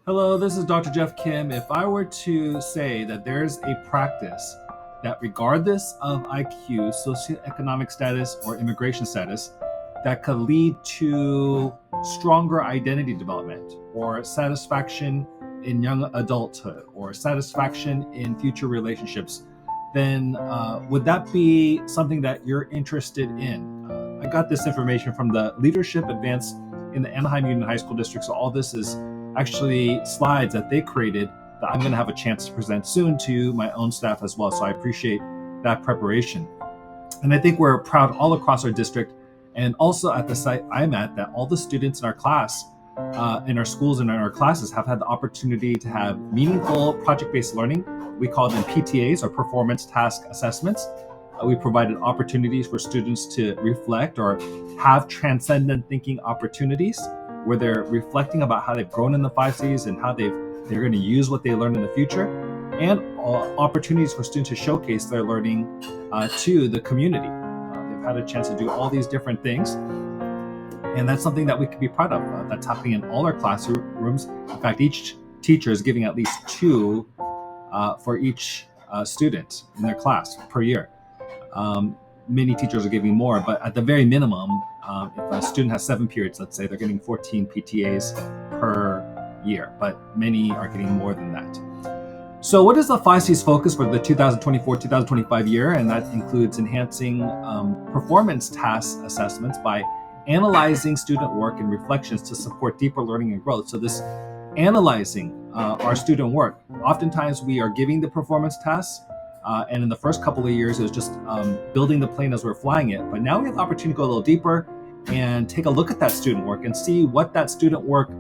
Hello, this is Dr. Jeff Kim. If I were to say that there's a practice that, regardless of IQ, socioeconomic status, or immigration status, that could lead to stronger identity development or satisfaction in young adulthood or satisfaction in future relationships, then would that be something that you're interested in? I got this information from the Leadership Advanced in the Anaheim Union High School District. So all this is actually slides that they created that I'm going to have a chance to present soon to my own staff as well. So I appreciate that preparation. And I think we're proud all across our district and also at the site I'm at that all the students in our class, in our schools and in our classes have had the opportunity to have meaningful project-based learning. We call them PTAs, or performance task assessments. We provided opportunities for students to reflect or have transcendent thinking opportunities where they're reflecting about how they've grown in the 5 Cs and how they're going to use what they learn in the future, and opportunities for students to showcase their learning to the community. They've had a chance to do all these different things, and that's something that we can be proud of. That's happening in all our classrooms. In fact, each teacher is giving at least 2 for each student in their class per year. Many teachers are giving more, but at the very minimum, if a student has 7 periods, let's say, they're getting 14 PTAs per year, but many are getting more than that. So what is the 5 Cs focus for the 2024-2025 year? And that includes enhancing performance task assessments by analyzing student work and reflections to support deeper learning and growth. So this analyzing our student work, oftentimes we are giving the performance tasks, and in the first couple of years, it was just building the plane as we're flying it. But now we have the opportunity to go a little deeper and take a look at that student work and see what that student work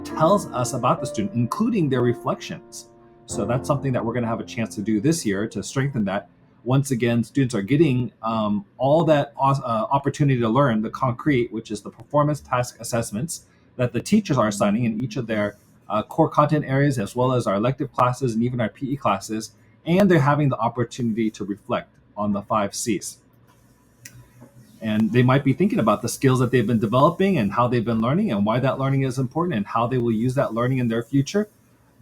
tells us about the student, including their reflections. So that's something that we're going to have a chance to do this year to strengthen that. Once again, students are getting all that opportunity to learn the concrete, which is the performance task assessments that the teachers are assigning in each of their core content areas, as well as our elective classes and even our PE classes. And they're having the opportunity to reflect on the 5 Cs. And they might be thinking about the skills that they've been developing and how they've been learning and why that learning is important and how they will use that learning in their future.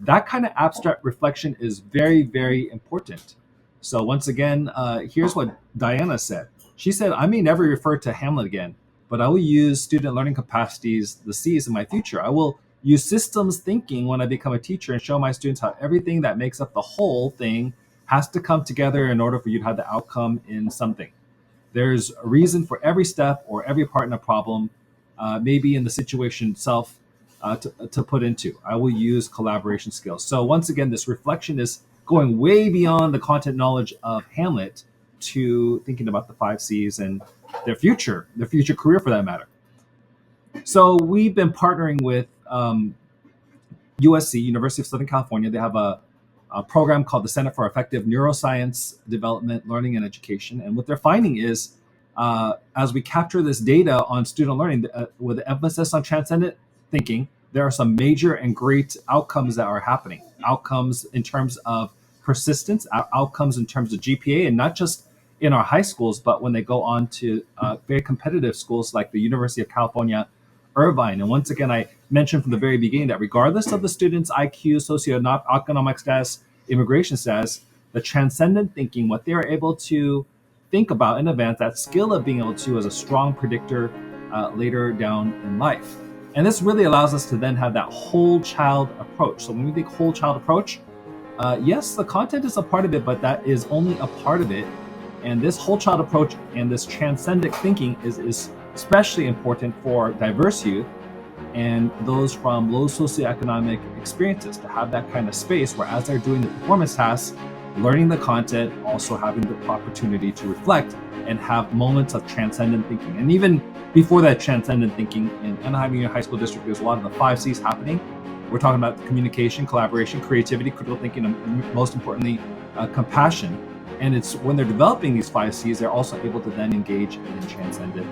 That kind of abstract reflection is very, very important. So once again, here's what Diana said. She said, I may never refer to Hamlet again, but I will use student learning capacities, the Cs, in my future. I will use systems thinking when I become a teacher and show my students how everything that makes up the whole thing has to come together in order for you to have the outcome in something. There's a reason for every step or every part in a problem, maybe in the situation itself, to put into. I will use collaboration skills. So once again, this reflection is going way beyond the content knowledge of Hamlet to thinking about the 5 Cs and their future career for that matter. So we've been partnering with USC, University of Southern California. They have a program called the Center for Effective Neuroscience Development, Learning, and Education. And what they're finding is, as we capture this data on student learning with an emphasis on transcendent thinking, there are some major and great outcomes that are happening. Outcomes in terms of persistence, outcomes in terms of GPA, and not just in our high schools, but when they go on to very competitive schools like the University of California, Irvine. And once again, I mentioned from the very beginning that regardless of the student's IQ, socioeconomic status, immigration status, the transcendent thinking, what they are able to think about in advance, that skill of being able to as a strong predictor later down in life. And this really allows us to then have that whole child approach. So when we think whole child approach, yes, the content is a part of it, but that is only a part of it. And this whole child approach and this transcendent thinking is especially important for diverse youth and those from low socioeconomic experiences, to have that kind of space where as they're doing the performance tasks, learning the content, also having the opportunity to reflect and have moments of transcendent thinking. And even before that transcendent thinking, in Anaheim Union High School District, there's a lot of the 5 Cs happening. We're talking about communication, collaboration, creativity, critical thinking, and most importantly, compassion. And it's when they're developing these 5 Cs, they're also able to then engage in transcendent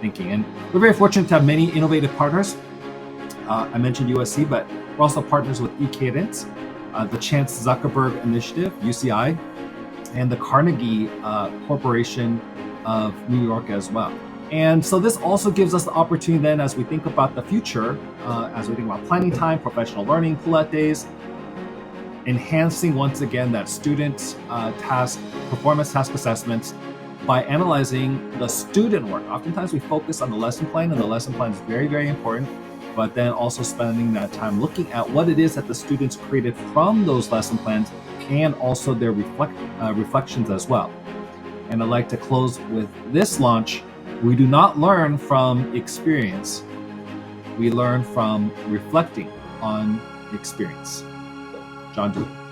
thinking. And we're very fortunate to have many innovative partners. I mentioned USC, but we're also partners with eCadence, the Chance Zuckerberg Initiative, UCI, and the Carnegie Corporation of New York as well. And so this also gives us the opportunity then, as we think about the future, as we think about planning time, professional learning, pull-out days, enhancing once again that student performance task assessments by analyzing the student work. Oftentimes we focus on the lesson plan, and the lesson plan is very, very important, but then also spending that time looking at what it is that the students created from those lesson plans and also their reflections as well. And I'd like to close with this launch. We do not learn from experience. We learn from reflecting on experience. John Du.